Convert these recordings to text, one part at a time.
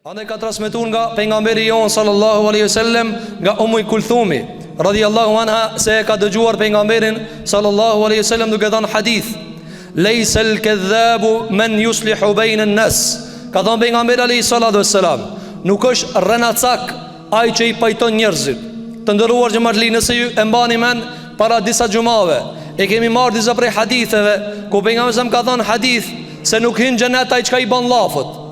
Andaj ka transmetuar nga pejgamberi jon sallallahu alaihi wasallam nga Kulthumi radhiyallahu anha se ka dëgjuar pejgamberin sallallahu alaihi wasallam duke thënë hadith: "Laysa al-kadhabu man yuslihu bayna an-nas." Ka thënë pejgamberi alaihi salatu wassalam, nuk është rrenacak ai që i pajton njerëzit. Të nderuar xhamatli, nëse ju e mbani mend para disa xhumave, e kemi marrë disa prej haditheve ku pejgamberi ka thënë hadith se nuk hyn xhenet ai që i bën llafët.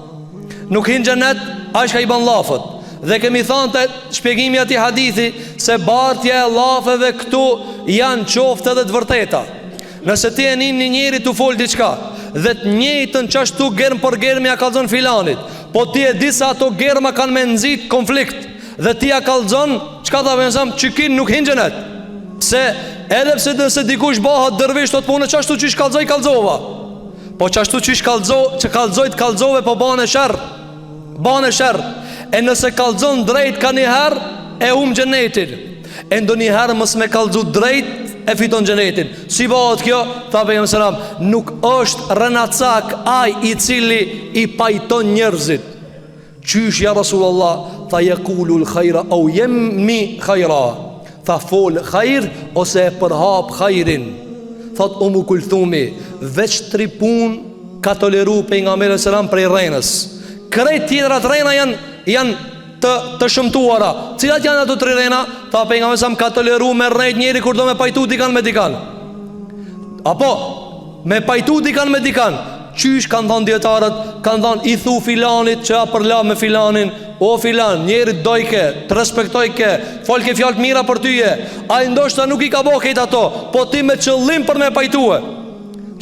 Nuk hinë gjenet a shka i ban lafët. Dhe kemi thonë të shpjegimi ati hadithi se bartja e lafëve këtu janë qofte dhe të vërteta. Nëse ti e një njeri të folë diqka dhe të njëjtën qashtu germë për germë ja kalzon filanit, po ti e disa ato germa kanë me nëzit konflikt dhe ti ja kalzon, qka ta vënësam që kinë nuk hinë gjenet. Se edhe pse nëse dikush bëhat dërvisht të të punë, qashtu që shkalzoj kalzova, po qashtu që kalzoj të kalzove, po bane shërë. E nëse kalzon drejt ka njëherë e gjenetin, e ndo njëherë mës me kalzu drejt e fiton gjenetin. Si bëhat kjo, tha pejgamberi selam, nuk është rrenacak ai i cili i pajton njerëzit. Qysh ja Rasulullah, tha yakulul khaira au yemmi khaira, tha fol khair ose e përhap khairin. Thot Kulthumi, veç 3 pun ka toleru pejgamberi selam prej rrenës. Krejt tjetrat rrena janë të shëmtuara. Cilat janë ato 3 rrena? Tha pejgamberi selam ka toleru me rrejt njeri kur do me pajtu dikan me dikan. Apo me pajtu dikan me dikan. Qysh kanë thonë djetarët? Kanë thonë i thu filanit që a përla me filanin: o filan, njerit dojke, të respektojke, folke fjallë mira për tyje. A i ndoshta nuk i ka bo kejt ato, po ti me qëllim për me pajtue.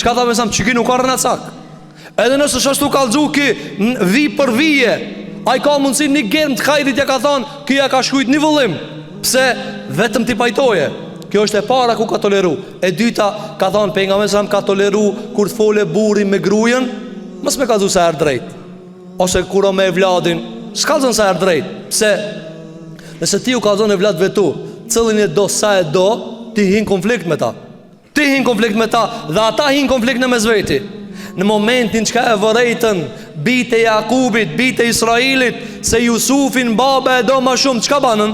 Qka tha mesam, që ki nuk ka rrenacak. Edhe nësë shashtu kalzu ki vi për vije, a i ka mundësi një germë të kajrit ja ka thonë, kia ka shkujt një vëllim. Pse vetëm ti pajtoje. Kjo është e para ku ka toleru. E dyta ka thonë pejgamberi sa ka toleru kur të fole burri me grujen, mos me kalzu sa herë drejt. Ose kur me evladin, s'kallzon sa herë drejt. Pse nëse ti u kallzon evlad vetu, cëllin e do sa e do, ti hin konflikt me ta. Ti hin konflikt me ta dhe ata hin konflikt në mes veti. Në momentin që ka e vërejtën bite Jakubit, bite Israelit, se Jusufin baba e do ma shumë, qka banën?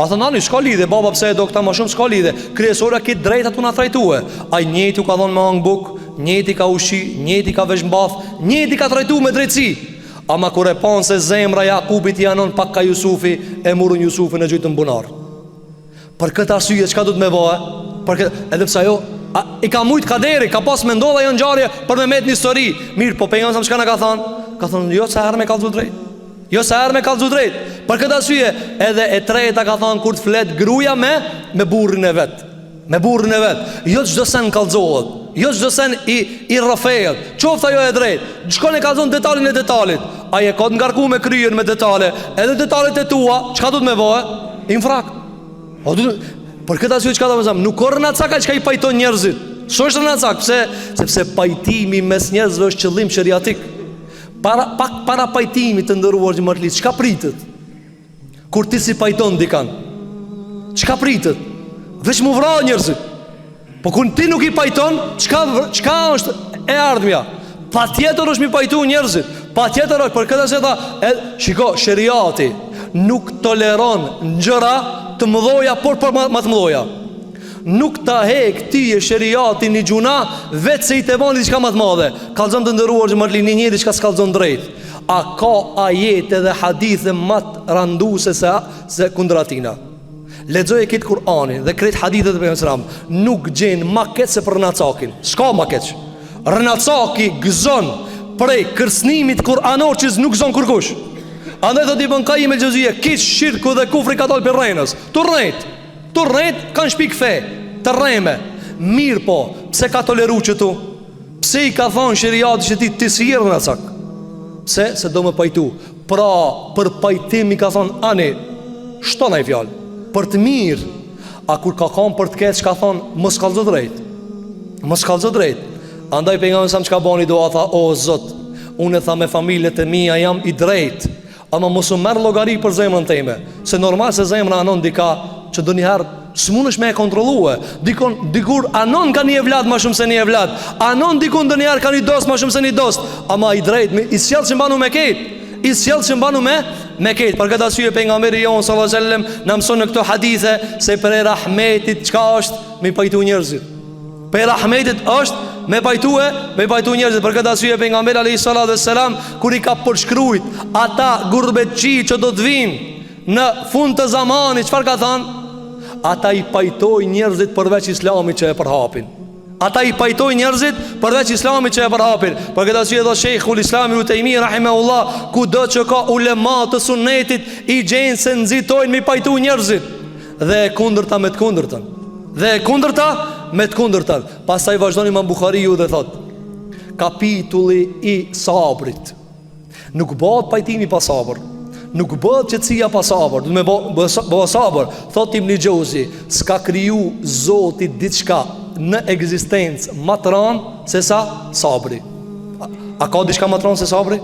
A thë nani, shka lidhe, baba pse e do këta ma shumë, shka lidhe. Kryesora kitë drejta të nga trajtue. A njëti u ka dhonë me hangë buk, njëti ka ushi, njëti ka vesh mbath, njëti ka trajtu me drejtësi. Ama kur e panë se zemra Jakubit janon pak ka Jusufi, e murën Jusufi në gjytë në bunar. Për këtë arsye, qka du të me bëhe? Edhe psa jo, i ka mujtë kaderi, ka pas me ndodha jo në gjarje për me met një histori. Mirë, po pejgamberi sa më shka në ka thonë? Ka thonë, jo se herë me kalzu drejt. Jo se herë me kalzu drejt. Për këtë arsye, edhe e treta ka thonë kur të flet gruja me burrin e vet. Me burrin e vet. Jo çdo sen kallzohet. Jo çdo sen i rrafehet. Qofta jo e drejt. Shkon e kallzon detalin e detalit. Ai e ka të ngarkuar me kryen me detale. Edhe detalet e tua, çka do të më bëhe? Infrak. Për këtë arsye çka do të them, nuk ka rrenacak çka i pajton njerëzit. S'është rrenacak, pse? Sepse pajtimi mes njerëzve është qëllim sheriatik. Para pajtimit të ndëruar xhamatli, çka pritet? Kur ti si pajton dikan, çka pritet? Veç mu vra njerëzit. Po kur ti nuk i pajton, çka është e ardhmja? Patjetër është mi pajtu njerëzit. Patjetër është, për këtë se tha, shiko, sheriati nuk toleron gjëra të mëdhoja, por për më të mëdhoja. Nuk ta hek ti e sheriati një gjuna vetë se i të bani diçka më të madhe. Kallzon të ndëruar xhamatli, një njeri që ka s'kallzon drejt. A ka ajete dhe hadithe më të randuse se kundratina? Lexoje këtë Kur'anin dhe këtë hadithet e pejgamberit, nuk gjen ma keq se për rrenacakin. S'ka ma keq. Rrenacaki gëzon prej kërcënimit kur'anor që nuk zon kurkush. Andaj thot Ibn Qayyim el-Juzeyy, kish shirku dhe kufri ka dalë për rrenës. Tu rrejt kanë shpik fe, të rreme. Mirë po, pse ka toleru që tu? Pse i ka thonë sheriati që ti si i rrenacak? Pse? Se do me pajtu. Pra, për pajtim i ka thonë, ani, shtona i fjallë, për të mirë. A kur ka kam për të keq, që ka thonë, mos kallzo drejt. Mos kallzo drejt. Andaj pejgamberi sa më që ka bani doa, tha, o Zot, unë e tha me familjet e mia jam i drejt, ama mos u merr llogari për zemrën time. Se normal se zemra anon dika që do njëherë s'munësh me e kontrolue. Dikur anon ka një evlad ma shumë se një evlad. Anon dikun do njëherë ka një dost ma shumë se një dost. Ama i drejt, i sjellë që mbanu me kejt. i sjellë që mbanu me ketë. Për këtë arsye pejgamberi jon sallallahu alaihi wasallam na mëson në këto hadithe se për rahmetit çka është me pajtu njerëzit. Për rahmetit është me pajtu njerëzit. Për këtë arsye pejgamberi alayhi salatu wassalam kur i ka përshkruajt ata gurbetçi që do të vinë në fund të zamanit, çfarë ka thënë? Ata i pajtoj njerëzit përveç islamit që e përhapin. Ata i pajtoj njerëzit përveç islamit që e përhapin. Për këtë arsye dhe Sheikhul Islam Ibn Taymiyyah rahimahullah, kudo që ka ulema të sunnetit i gjenë se nxitojnë mi pajtu njerëzit, dhe e kundërta me të kundërtën. Dhe e kundërta me të kundërtën. Pastaj vazhdon Imam Buhariu dhe thot: kapitulli i sabrit. Nuk bëhet pajtimi pa sabër. Nuk bëhet qetësia pa sabër. Do me bëhet sabër. Thot Ibn Jauzi, s'ka kriju Zoti diçka në ekzistencë më të rëndë se sa sabri. A ka diçka më të rëndë se sabri?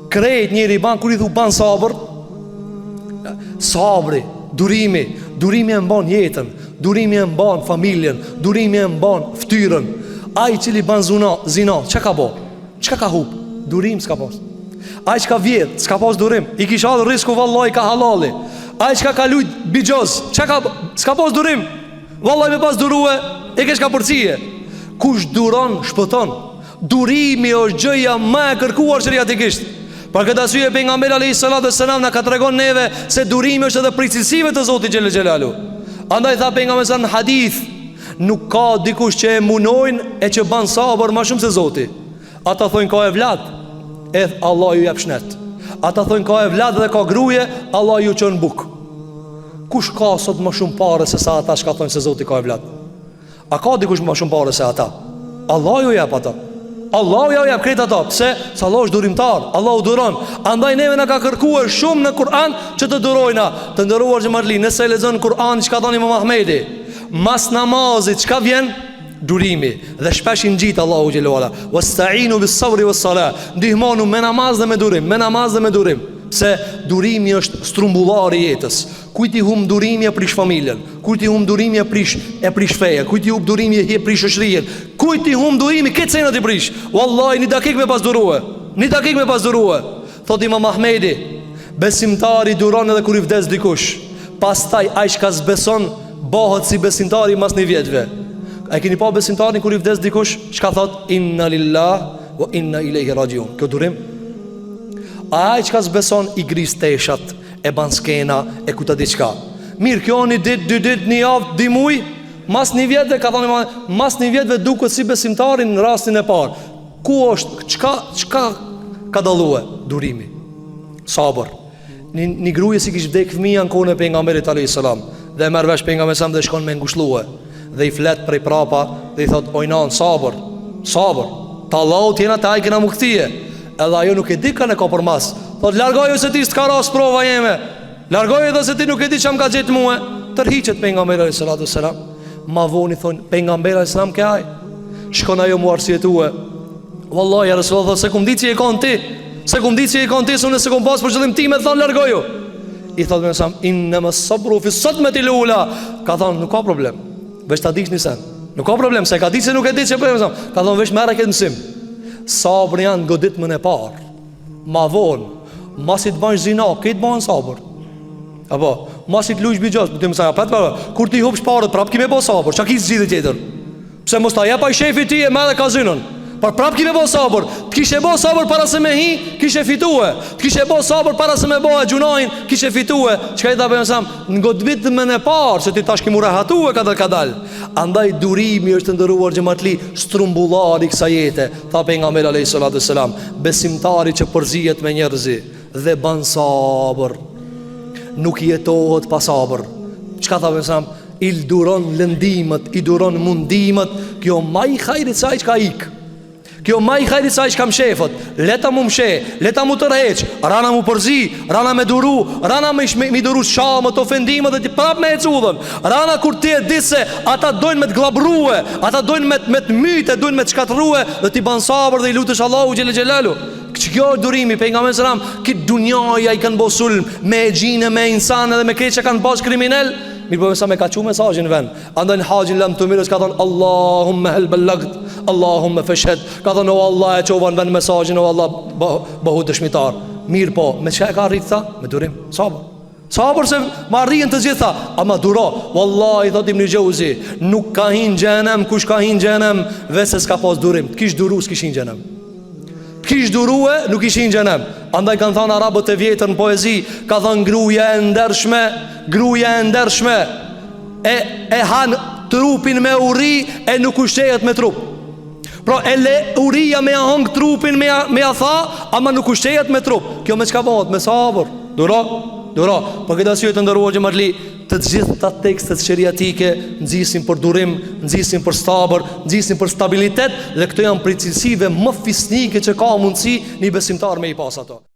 Krejt njëri ban, kur i thu ban sabër, sabri, durimi e mban jetën, durimi e mban familjen, durimi e mban ftyrën. Ai cili ban zina, çka ka bë? Çka ka hub? Durim s'ka pas. Ai çka vjet, s'ka pas durim. I kisha dhënë risku vallahi ka halali. Ai çka ka lut bigjoz, çka ka s'ka pas durim. Vallahi me pas durue e kesh ka përcije. Kush duron shpëton. Durimi është gjëja më e kërkuar shariatikisht. Për këtë arsye pejgamberi alayhi salatu wassalam na ka tregon neve se durimi është edhe prej cilësive të Zotit xhelel xhelalu. Andaj tha pejgamberi në hadith, nuk ka dikush që e munojnë e që ban sabër më shumë se Zoti. Ata thonë ka evlat, Allah ju jep shnet. Ata thonë ka evlat dhe ka gruje, Allah ju çon buk. Kush ka sot më shumë parë se sa ata që thonë se Zoti ka evlat? A ka dikush më shumë parë se ata? Allah ju jep ata. Allah ju jep krejt ata. Pse? Se Allah është durimtar, Allah u duron. Andaj neve na ka kërkuar shumë në Kur'an që të durojna. Të nderuar xhamatli, nëse e lexon Kur'an çka thoni Imam Ahmedi, mas namazit çka vjen? Durimi. Dhe shpesh i ngjit Allahu xhelalu ala, wasta'inu bis sabri was salah. Ndihmonu me namaz dhe me durim, me namaz dhe me durim. Pse durimi është strumbullari i jetës. Kujt i hum durimi e prish familjen, kujt i hum durimi e prish feja, kujt i hum durimi e prish shoqërinë, kujt i hum durimi këtë cenat i prish. Wallahi një dakik me pas durue, një dakik me pas durue. Thot Imam Ahmedi, besimtari duron edhe kur i vdes dikush. Pastaj ai që zbeson bëhet si besimtari mas një vjetëve. A keni pa besimtarin kur i vdes dikush, çka thot? Inna lillahi wa inna ilaihi rajiun. Kjo durim. A ai që zbeson i gris teshat, e ban skena, e kuta diçka. Mirë, kjo një dit, 2 dit, 1 javë, 2 muj, mas një vjetëve, ka thonë, mas një vjetëve duket si besimtarin në rastin e parë. Ku është, çka ka dalluar? Durimi, sabër. Një gruje si kishte vdek fëmia në kohën e pejgamberit alayhis salam, dhe e merr vesh pejgamberi sa dhe shkon me ngushëllue, dhe i flet prej prapa dhe i thot: "Ojnan, sabër, sabër. Të Allahu t'jena të ajkina më këtije." Edhe ajo nuk e di kanë ka për mas. Thot: "Largoju se ti s'ka ras prova jeme. Largoju edhe se ti nuk e di çam ka gjetë mua." Tërhiqet pejgamberi alayhis salatu wassalam. Ma voni thon pejgamberi alayhis salam ke aj. Shkon ajo mu arsietue. Wallahi ya Rasulullah, se kum diçi e kon ti. Se kum diçi e kon ti, unë se kum pas për qëllim tim e thon largoju. I thot me sam: "Inma as-sabru fi as-sadmati al-ula." Ka thon nuk ka problem. Vesh ta dish nisan. Nuk ka problem, se ka ditë se nuk e di çe po. Ka thon vesh merr këtë mësim. Sabri janë goditmën e parë. Ma vonë, masi të bëjnë zina, këtë bëjnë sabër. Apo, masi të lujsh bigjoz, kur ti hupsh parët, prap kime bo sabër. Qa ki zgjidhe tjetër? Pse mos ta jepa i shefi ti e me dhe kazinën. Por prap kime bo sabër. Të kishe bo sabër para se me hi, kishe fitue. Të kishe bo sabër para se me bo e gjunajnë, kishe fitue. Qka i ta bëjnë sam? Në goditmën e parë, se ti tash ki mu rehatue ka dal. Andaj durimi është ndëruar xhamatli strumbullari kësa jete. Tha pejgamberi alayhis salatu wassalam, besimtari që përzihet me njerëzi dhe ban sabër, nuk jetohet pa sabër. Çka tha pejgamberi? Il duron lëndimet, i duron mundimet. Kjo maj hajrit sa i qka ik. Kjo maj hajrit sa i qka mshefët. Leta mu mshe, leta mu tërheq, rana mu përzi, rana me duru, rana me duru shamët, ofendimet dhe ti prap me e cudhën. Rana kur ti e di se ata dojnë me të glabruhe, ata dojnë me të myte, dojnë me të shkatruhe, dhe ti ban sabër dhe i lutësh Allahu xhelel xhelalu. Kjo është durimi. Pejgamberi selam, këtë dunjaja i kanë bo sulm me e gjinë, me insanë dhe me krejt që kanë bash kriminel. Mirë po sa me ka qu mesazhin në vend. Andaj në haqin lam të mirës ka thonë: "Allahumma hal ballagt, Allahumma fashhad." Ka thonë: "O Allah, e çova në vend mesazhin, o Allah, bëhu dëshmitar." Mirë po, me çka e ka arrit tha? Me durim, sabër. Sabër se ma rrihen të gjitha. Ama duro, wallahi thot Ibn Jauzi, nuk ka hin xhenem, kush ka hin xhenem vetë s'ka pas durim. Kish duru s'kishin xhenem. Kish durue, nuk ishin xhenem. Andaj kanë thënë arabët e vjetër në poezi, ka thënë gruaja e ndershme, gruaja e ndershme e han trupin me uri e nuk ushqehet me trup. Pra e le uria me hang trupin me a tha, ama nuk ushqehet me trup. Kjo me çka bëhet? Me sabër. Duro. Për këtë arsye të ndëruar xhamatli, të gjitha tekstet sheriatike nxisin për durim, nxisin për sabër, nxisin për stabilitet, dhe këto janë prej cilësive më fisnike që ka mundësi një besimtar me i pas ato.